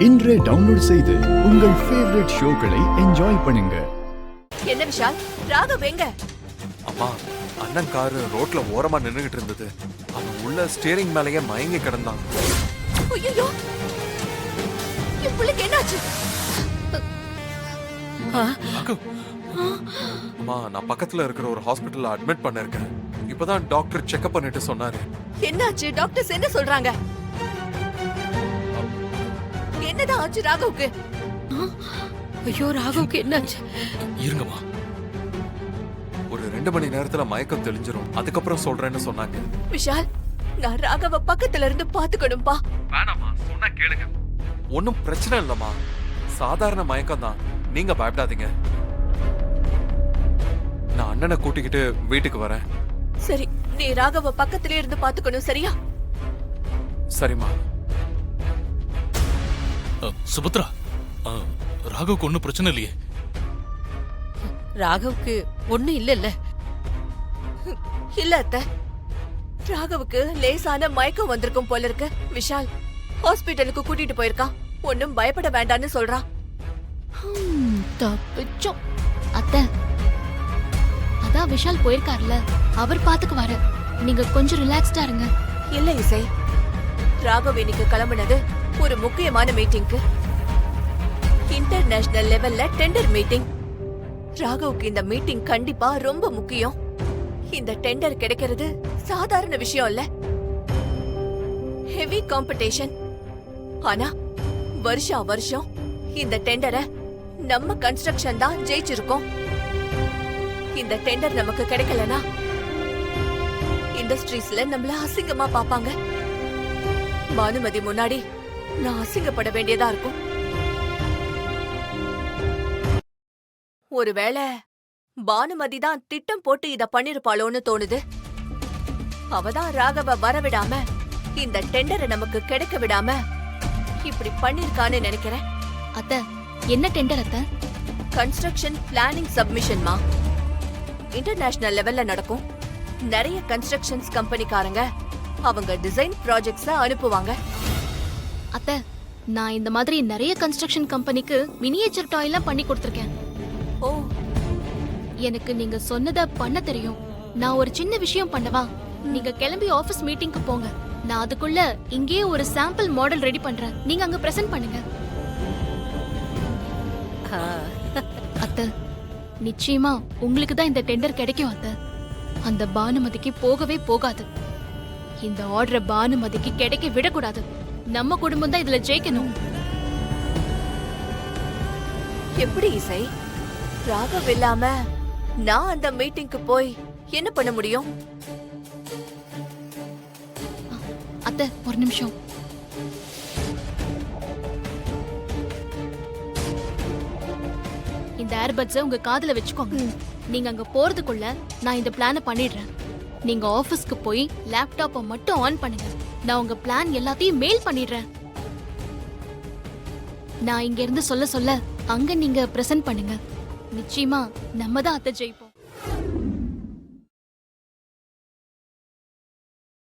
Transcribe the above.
இன்றே டவுன்லோட் செய்து உங்கள் ஃபேவரட் ஷோக்களை என்ஜாய் பண்ணுங்க. என்ன விஷால், ராகவ் எங்க? அம்மா, அண்ணன் காரு ரோட்ல ஓரமா நின்னுகிட்டு இருந்தது. அவன் உள்ள ஸ்டீரிங் மேலேயே மயங்கி கிடந்தான். ஐயோ, என் புள்ளைக்கு என்னாச்சு? அம்மா, நான் பக்கத்துல இருக்கிற ஒரு ஹாஸ்பிட்டல்ல அட்மிட் பண்ணிருக்கேன். இப்பதான் டாக்டர் செக்அப் பண்ணிட்டு சொன்னாரு. என்னாச்சு? டாக்டர்ஸ் என்ன சொல்றாங்க? என்னதான் ஆச்சு ராகவுக்கு? ஐயோ, ராகவுக்கு என்னாச்சு? இருங்கம்மா, ஒரு 2 மணி நேரத்துல மயக்கம் தெளிஞ்சிரும். அதுக்கப்புறம் சொல்றேன்னு சொன்னாங்க. விஷால், நான் ராகவ பக்கத்துல இருந்து பாத்துக்கணும்பா. வேணாமா, சொன்னா கேளுங்க. ஒன்னும் பிரச்சனை இல்லம்மா, சாதாரண மயக்கம் தான். நீங்க பயப்படாதீங்க. நான் அண்ணனை கூட்டிக்கிட்டு வீட்டுக்கு வரேன். சரி, நீ ராகவ பக்கத்திலே இருந்து பாத்துக்கணும், சரியா? சரிம்மா. சுபத்ரா, ராகவுக்கு ஒன்னும் பிரச்சனை இல்லையே? ராகவுக்கு ஒண்ணு இல்ல இல்ல அத்தை, ராகவுக்கு லேசான மயக்கம் வந்திருக்கும் போல இருக்கு. விஷால் ஹாஸ்பிட்டலுக்கு கூட்டிட்டு போயிருக்கான். ஒன்னும் பயப்பட வேண்டாம்னு சொல்றான். தப்பிச்சோம். அத்தை, அதான் விஷால் போயிருக்காருல, அவர் பாத்துக்குவாரு. நீங்க கொஞ்சம் ரிலாக்ஸ்டா இருங்க. இல்ல இசை, ராகவ் இன்னைக்கு கிளம்புனது ஒரு முக்கியமான மீட்டிங்க்கு. இன்டர்நேஷனல் லெவல்ல டெண்டர் மீட்டிங். ராகவுக்கு இந்த மீட்டிங் கண்டிப்பா ரொம்ப முக்கியம். இந்த டெண்டர் கிடைக்கிறது சாதாரண விஷயம் இல்ல, ஹெவி காம்படிஷன். ஆனா வருஷா வருஷம் இந்த டெண்டரை நம்ம கன்ஸ்ட்ரக்ஷன் தான் ஜெயிச்சிருக்கோம். இந்த டெண்டர் நமக்கு கிடைக்கலனா இண்டஸ்ட்ரீஸ்ல நம்மள அசிங்கமா பாப்பாங்க. பானுமதி முன்னாடி நான் அசிங்கப்பட வேண்டியதா இருக்கும். ஒருவேளை பானுமதி தான் திட்டம் போட்டு இத பண்ணிருப்பாளோன்னு தோணுது. அவதான் ராகவ வரவிடாம, இந்த டெண்டரை நமக்கு கிடைக்க விடாம இப்படி பண்ணிருக்கான்னு நினைக்கிறேன். அத்தை, என்ன டெண்டர் அத்தை? Construction planning சப்மிஷன்மா. இன்டர்நேஷனல் லெவல்ல நடக்கும். நிறைய கன்ஸ்ட்ரக்ஷன்ஸ் கம்பெனிக்காரங்க அவங்க டிசைன் ப்ராஜெக்ட்ஸ அனுப்புவாங்க. அத்தை, நான் இந்த மாதிரி நிறைய கன்ஸ்ட்ரக்ஷன் கம்பெனிக்கு மினியேச்சர் டாய்லாம் பண்ணி கொடுத்திருக்கேன். ஓ, எனக்கு நீங்க சொன்னத பண்ண தெரியும். நான் ஒரு சின்ன விஷயம் பண்ணவா? நீங்க கிளம்பி ஆபீஸ் மீட்டிங்க்கு போங்க. நான் அதுக்குள்ள இங்கேயே ஒரு சாம்பிள் மாடல் ரெடி பண்றேன். நீங்க அங்க பிரசன்ட் பண்ணுங்க. அத்தை, நிச்சயமா உங்களுக்கு தான் இந்த டெண்டர் கிடைக்கும் அத்தை. அந்த பானுமதிக்கு போகவே போகாது. இந்த ஆர்டரை பானுமதிக்கு கிடைக்க விடக்கூடாது. நம்ம குடும்பம் தான் இதுல ஜெயிக்கணும். எப்படி இசை? ராகவ் இல்லாம நான் அந்த மீட்டிங்க்கு போய் என்ன பண்ண முடியும்? அத்தை, ஒரு நிமிஷம். இந்த ஏர்பட்ஸை உங்க காதுல வச்சுக்கோங்க. நீங்க அங்க போறதுக்குள்ள நான் இந்த பிளானை பண்ணிடுறேன். நீங்க ஆபீஸ்க்கு போய் லேப்டாப்பை மட்டும் ஆன் பண்ணுங்க. நான் உங்க பிளான் எல்லாத்தையும் மெயில் பண்ணிடுறேன். நான் இங்க இருந்து சொல்ல சொல்ல அங்க நீங்க பிரசன்ட் பண்ணுங்க. நிச்சயமா நம்ம தான் அத்தை ஜெயிப்போம்.